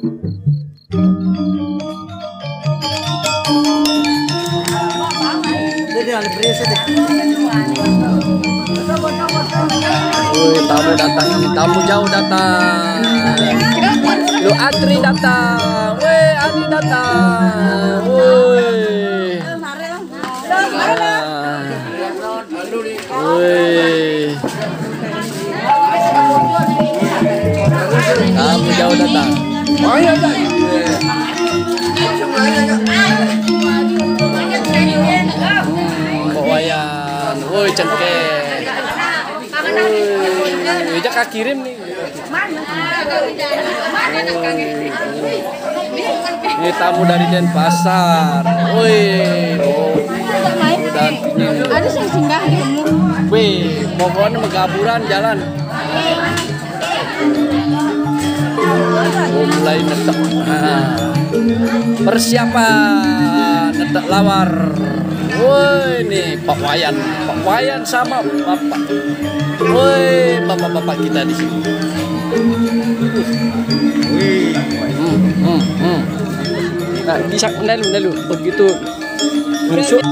Woi, tamu datang ini, tamu jauh datang. Lu Adri datang. Woi, Adi datang. Woi. Woi. Tamu jauh datang. Wayan, woi cengkeh. Woi, Jaka kirim nih. Ini tamu dari Denpasar. Woi, dan ada yang singgah di kamu. Wih, pokoknya megaburan jalan. Oh, mulai netek. Persiapan netek lawar. Woi, nih Pak Wayan sama Bapak. Woi, bapak-bapak kita di sini. Wih, Nah, bisa mendalu begitu masuk.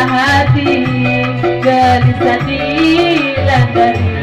Hati gelisah di langgar.